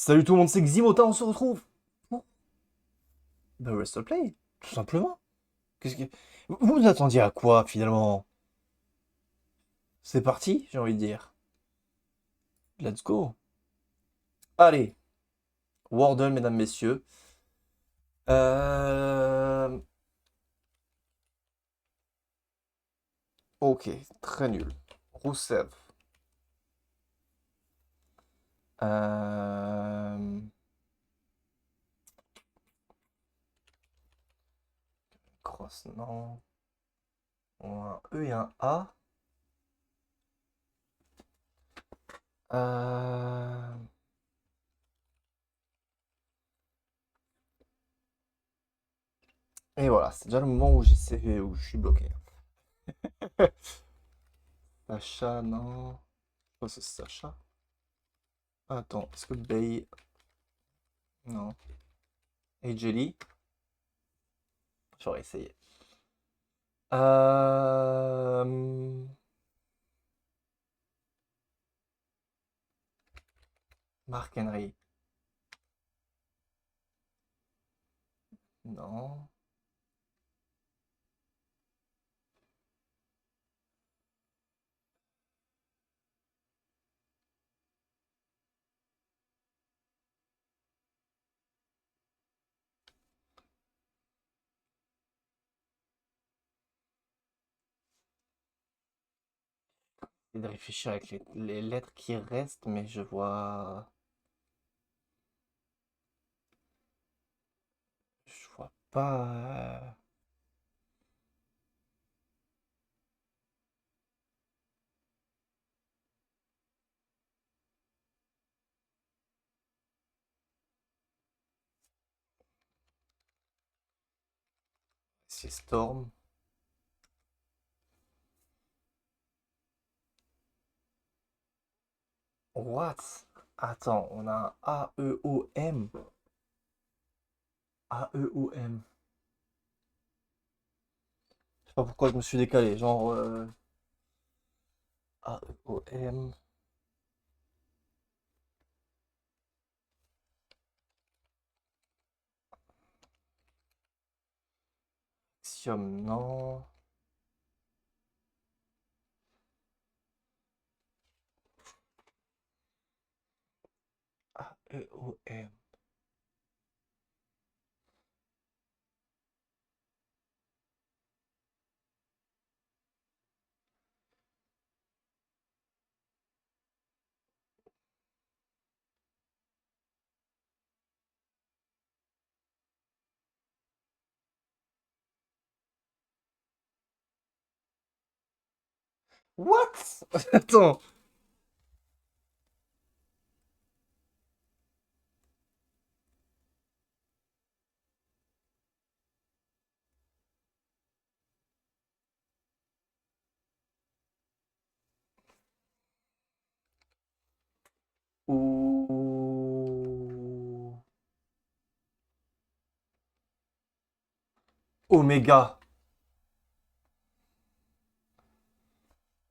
Salut tout le monde, c'est Ximota, on se retrouve pour The WrestlePlay, tout simplement. Qu'est-ce que... Vous vous attendiez à quoi finalement? C'est parti, j'ai envie de dire. Let's go. Allez, Wardle, mesdames, messieurs. Euh... Ok, très nul. Rousseff. Euh... Cross, non. On a un E et un A. Euh... Et voilà, c'est déjà le moment où je suis bloqué. Sacha, non. Oh, c'est Sacha. Attends, est-ce que Bay... Non. Et Jelly. J'aurais essayé. Euh... Mark Henry. Non. Et de réfléchir avec les lettres qui restent, mais je vois. Je vois pas. C'est Storm. What? Attends, on a un A-E-O-M. A-E-O-M. Je sais pas pourquoi je me suis décalé. Genre. A-E-O-M. Axiom, non. A-E-O-M. What? Attends. Ouh. Oméga.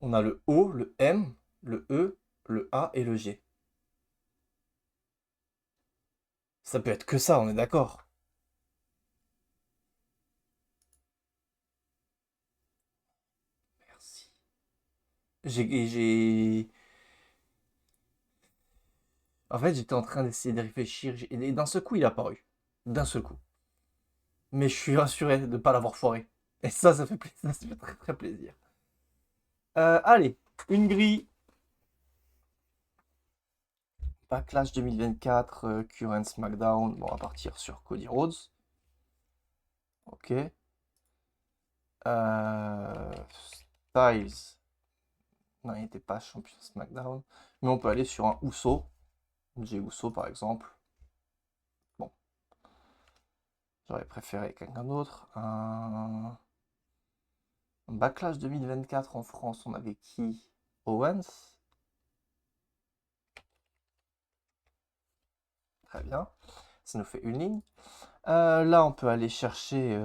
On a le O, le M, le E, le A et le G. Ça peut être que ça, on est d'accord. Merci. J'ai... En fait, j'étais en train d'essayer de réfléchir et d'un seul coup, il est apparu. D'un seul coup. Mais je suis rassuré de ne pas l'avoir foiré. Et ça fait plaisir, ça fait très très plaisir. Allez, une grille. Backlash 2024, Current SmackDown. Bon, on va partir sur Cody Rhodes. Ok. Styles. Non, il n'était pas champion SmackDown. Mais on peut aller sur un Uso. Jey Uso, par exemple. Bon, j'aurais préféré quelqu'un d'autre. Un Backlash 2024 en France, on avait qui? Owens. Très bien. Ça nous fait une ligne. Là, on peut aller chercher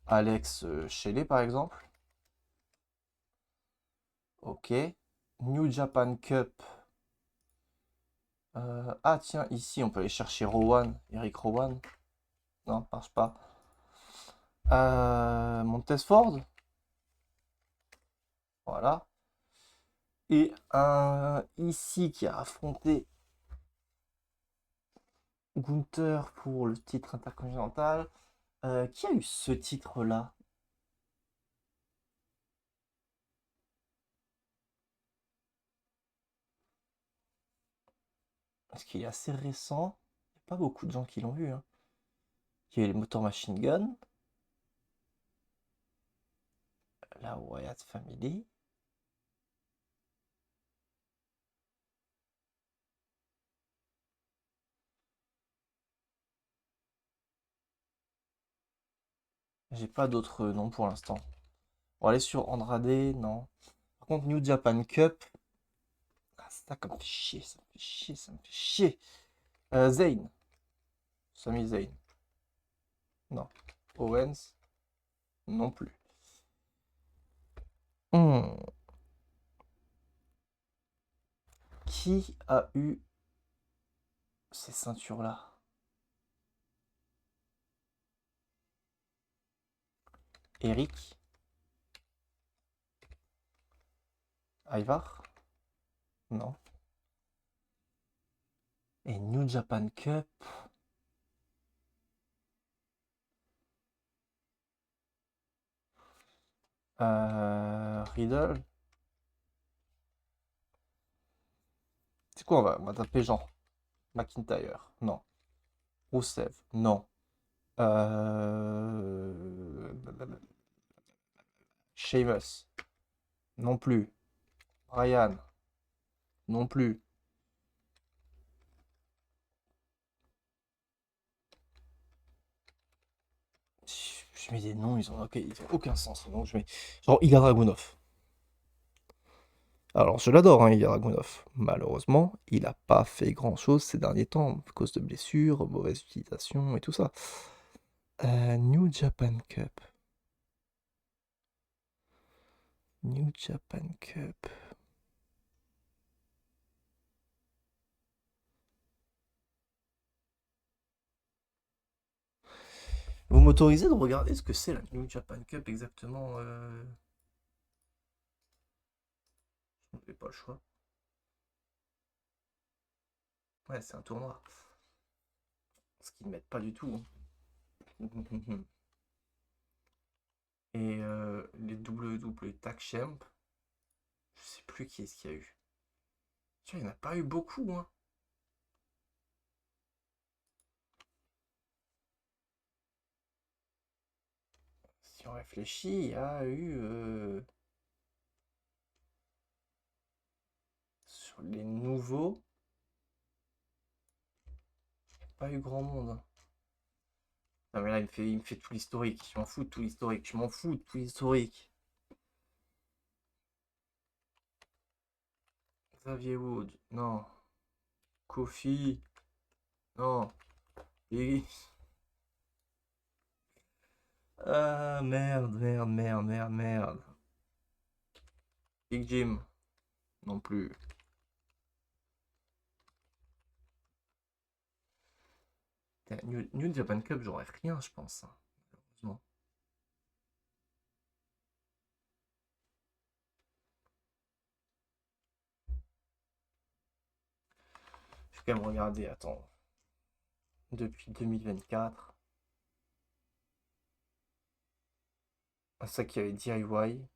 Alex Shelley, par exemple. Ok. New Japan Cup. Ah tiens, ici on peut aller chercher Rowan, Eric Rowan. Non, ça marche pas. Montesford. Voilà. Et ici qui a affronté Gunther pour le titre intercontinental. Qui a eu ce titre-là? Parce qu'il est assez récent. Il n'y a pas beaucoup de gens qui l'ont vu, hein. Il y a eu les Motor Machine Gun, la Wyatt Family. J'ai pas d'autres noms pour l'instant. On va aller sur Andrade, non. Par contre, New Japan Cup. Ah, ça me fait chier, ça me fait chier, ça me fait chier. Zayn. Sami Zayn. Non. Owens. Non plus. Hmm. Qui a eu ces ceintures-là? Eric. Ivar. Non. Et New Japan Cup. Riddle. C'est quoi, on va taper genre McIntyre. Non. Rusev. Non. Sheamus. Non plus. Ryan. Non plus. Je mets des noms, ils ont aucun sens. Donc je mets genre Ilya Dragunov. Alors je l'adore, hein, Ilya Dragunov. Malheureusement, il n'a pas fait grand-chose ces derniers temps à cause de blessures, mauvaise utilisation et tout ça. New Japan Cup. New Japan Cup. Vous m'autorisez de regarder ce que c'est la New Japan Cup exactement? Je n'avais pas le choix. Ouais, c'est un tournoi. Ce qu'ils ne mettent pas du tout, hein. Et les WWE Tag Champ, je sais plus qui est-ce qu'il y a eu. Tiens, il n'y en a pas eu beaucoup, hein. Si on réfléchit, il y a eu sur les nouveaux, pas eu grand monde, hein. Non mais là il me fait tout l'historique. Je m'en fous de tout l'historique. Je m'en fous de tout l'historique. Xavier Wood, non. Kofi, non. Et... Ah merde, merde, merde, merde, merde. Big Jim, non plus. New Japan Cup, j'aurais rien, je pense, hein, malheureusement. Je vais quand même regarder, attends. Depuis 2024. Ah, ça qui avait DIY.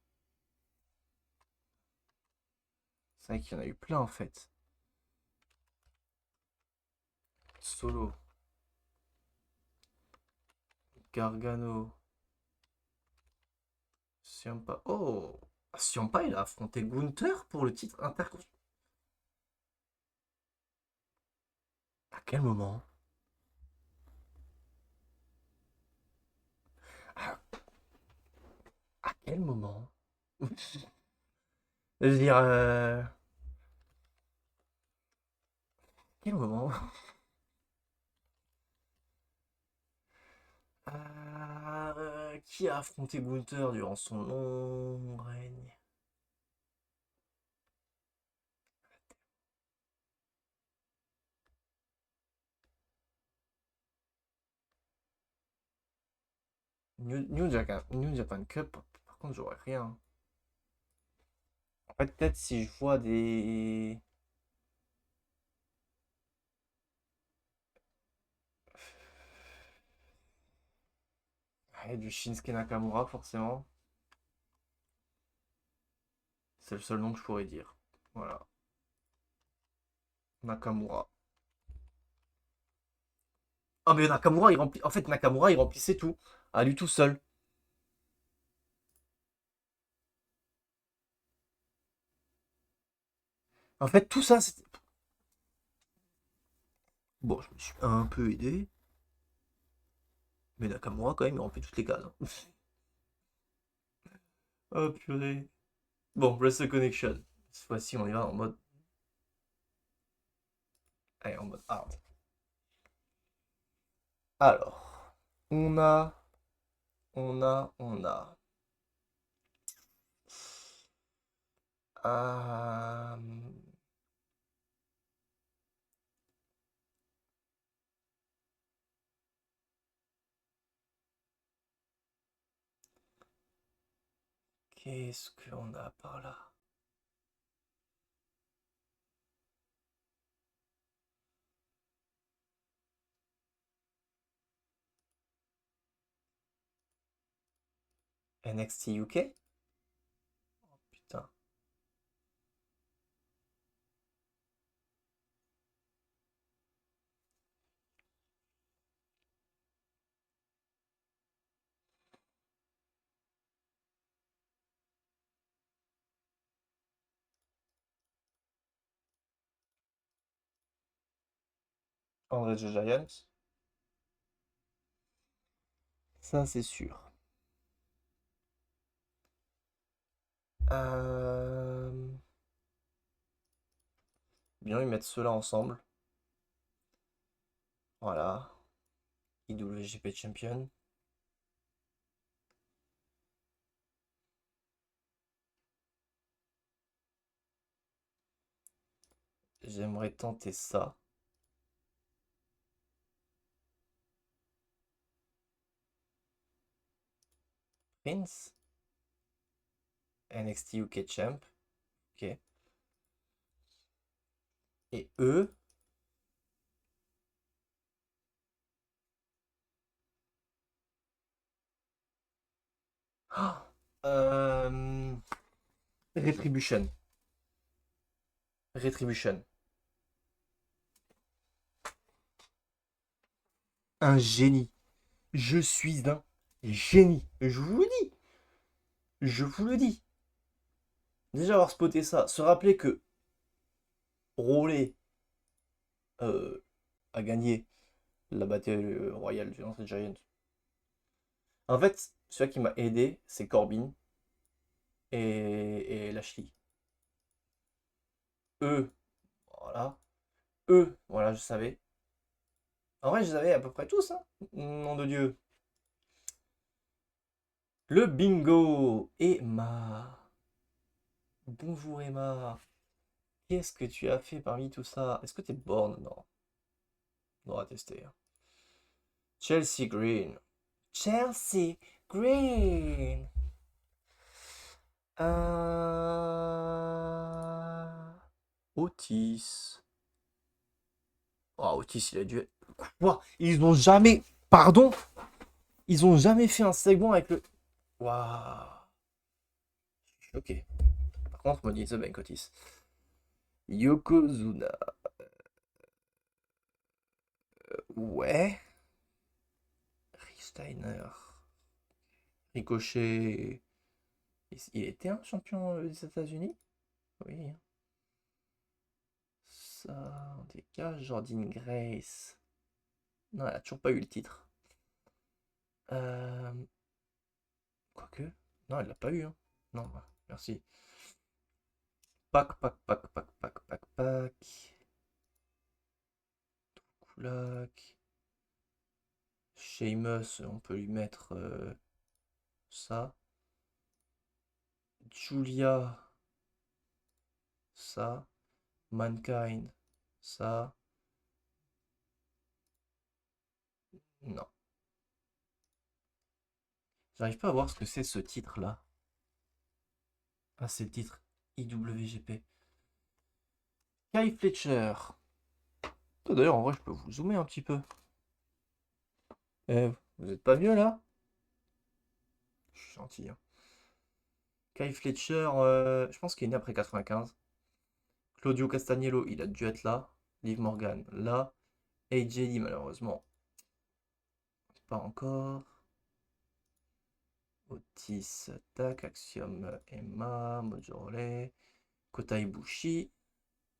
C'est vrai qu'il y en a eu plein en fait. Solo. Gargano. Ciampa. Oh! Ciampa, il a affronté Gunther pour le titre intercontinental. À quel moment? À, à quel moment? Je veux dire, quel moment? Qui a affronté Gunther durant son long règne? New Japan Cup, par contre, j'aurais rien. En fait, peut-être si je vois des. Ouais, du Shinsuke Nakamura, forcément. C'est le seul nom que je pourrais dire. Voilà. Nakamura. Ah, mais Nakamura, il remplit. En fait, Nakamura, il remplissait tout. À lui tout seul. En fait, tout ça, c'était. Bon, je me suis un peu aidé. Mais Nakamura, quand même, il remplit toutes les cases, hein. Oh, purée. Bon, Wrestle Connection. Cette fois-ci, on y va en mode. Allez, en mode hard. Alors, on a. On a. Euh, Qu'est-ce qu'on a par là? NXT UK? Putain. André the Giant? Ça, c'est sûr. Euh, Bien, ils mettent ceux-là ensemble. Voilà. IWGP Champion. J'aimerais tenter ça. Prince? NXT UK Champ. Ok. Et eux? Ah, Retribution. Retribution. Un génie. Je suis un génie. Je vous le dis. Je vous le dis. Déjà avoir spoté ça, se rappeler que Rollet a gagné la bataille royale du Andre Giant. En fait, celui qui m'a aidé, c'est Corbin et Lashley. Eux, voilà. Eux, voilà, je savais. En vrai, je savais à peu près tous, hein. Nom de Dieu. Le bingo. Emma. Bonjour Emma. Qu'est-ce que tu as fait parmi tout ça? Est-ce que t'es born? Non. On va tester, hein. Chelsea Green. Chelsea Green. Euh... Otis. Oh, Otis, il a dû être. Quoi? Ils ont jamais. Pardon? Ils ont jamais fait un segment avec le. Waouh. Ok. Par contre, Money in the Bank, Otis. Yokozuna. Ouais. Rick Steiner. Ricochet. Il était un champion des États-Unis? Oui, hein. Ça, en tout cas, Jordan Grace. Non, elle a toujours pas eu le titre. Euh, Quoique. Non, elle l'a pas eu, hein. Non, bah, merci. Pac. Koulak. Sheamus, on peut lui mettre ça. Julia, ça. Mankind, ça. Non. J'arrive pas à voir ce que c'est ce titre-là. Ah, c'est le titre IWGP. Kyle Fletcher. D'ailleurs, en vrai, je peux vous zoomer un petit peu. Vous êtes pas vieux là? Je suis gentil, hein. Kyle Fletcher, je pense qu'il est né après 95. Claudio Castagnello, il a dû être là. Liv Morgan, là. AJ Lee, malheureusement, pas encore. Otis, tac, Axiom, Emma, Mojo Rawley, Kota Ibushi,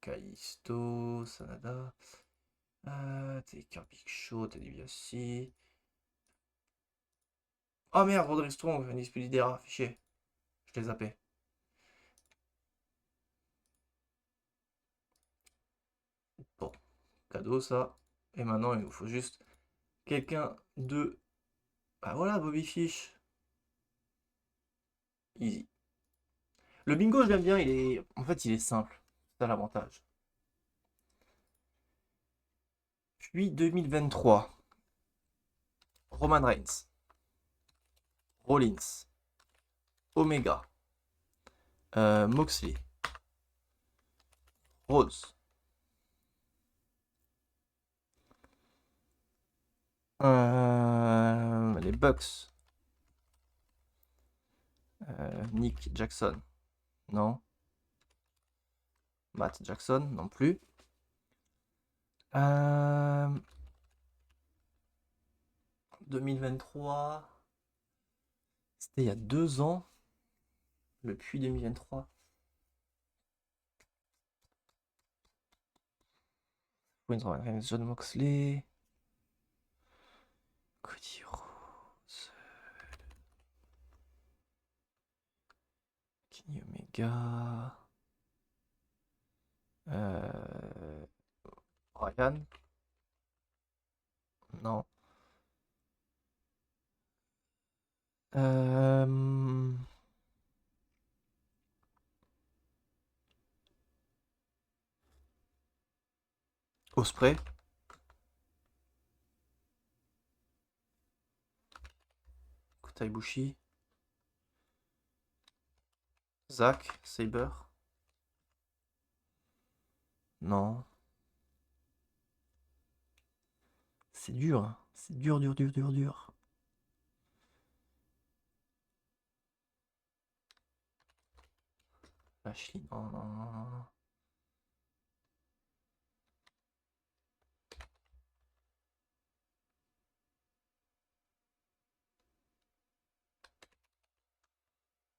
Kalisto, Sanada, Taker Big Show, Teddy DiBiase. Oh merde, Roderick Strong, Anis Pulidera, fichier. Je l'ai zappé. Bon, cadeau ça. Et maintenant, il nous faut juste quelqu'un de... Bah voilà, Bobby Fish. Easy. Le bingo, je l'aime bien, il est... En fait, il est simple. C'est ça l'avantage. Puis 2023. Roman Reigns. Rollins. Omega. Moxley. Rose. Les Bucks. Nick Jackson. Non. Matt Jackson non plus. 2023. C'était il y a 2 ans. Le puits 2023. John Moxley. Cody Rhodes. Kenny Omega. Ryan. Non. Osprey. Kota Ibushi. Zack Saber. Non. C'est dur, hein. C'est dur, dur, dur, dur, dur. Ashley, non, non, non, non.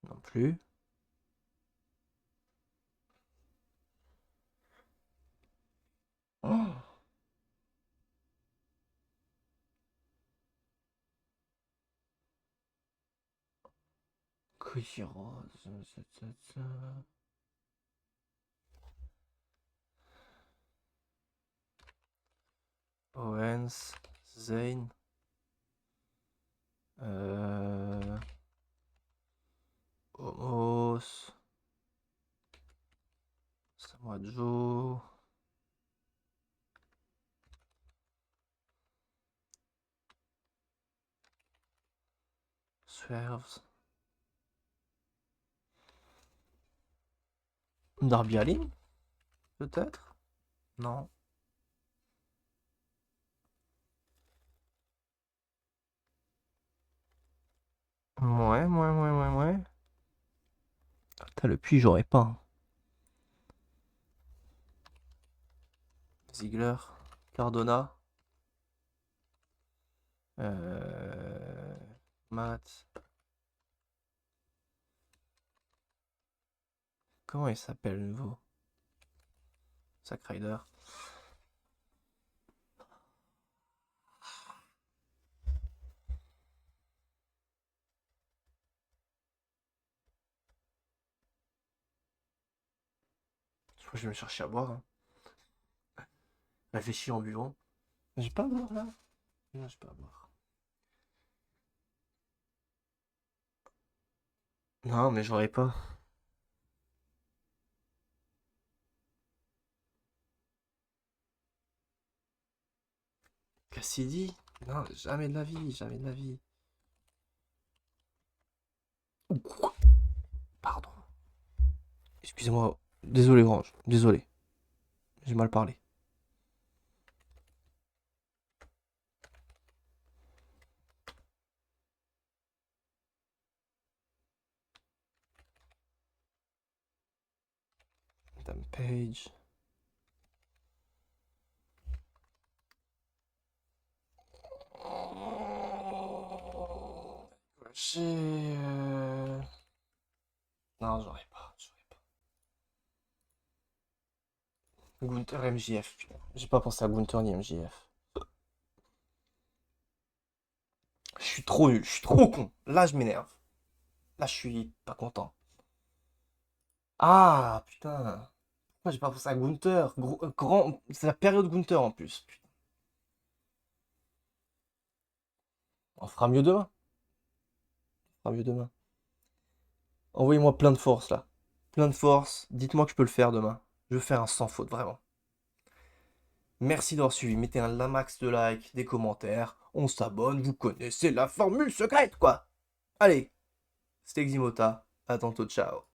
Non plus. Oh, Cody Rhodes. Owens. Zayn. Omos. Samoa Joe. Swerves. Darby Allin, peut-être? Non. Ouais, ouais, ouais, ouais, ouais. Putain, le puits, j'aurais pas, hein. Ziggler. Cardona. Matt. Comment il s'appelle le nouveau? Zack Ryder. Je crois que je vais me chercher à boire, hein. Réfléchis en buvant. J'ai pas à boire là. Non, j'ai pas à boire. Non, mais j'aurais pas. Cassidy? Non, jamais de la vie, jamais de la vie. Pardon. Excusez-moi. Désolé, Orange. Désolé. J'ai mal parlé. Madame Page. J'ai... Non, j'aurais pas. Gunther MJF, putain. J'ai pas pensé à Gunther ni MJF. Je suis trop nul, je suis trop con. Là, je m'énerve. Là, je suis pas content. Ah, putain. Moi, j'ai pas pensé à Gunther. Grand... C'est la période Gunther en plus. Putain. On fera mieux demain. On fera mieux demain. Envoyez-moi plein de force là. Plein de force. Dites-moi que je peux le faire demain. Je veux faire un sans faute, vraiment. Merci d'avoir suivi. Mettez un max de likes, des commentaires. On s'abonne. Vous connaissez la formule secrète, quoi. Allez. C'était Ximota. À tantôt. Ciao.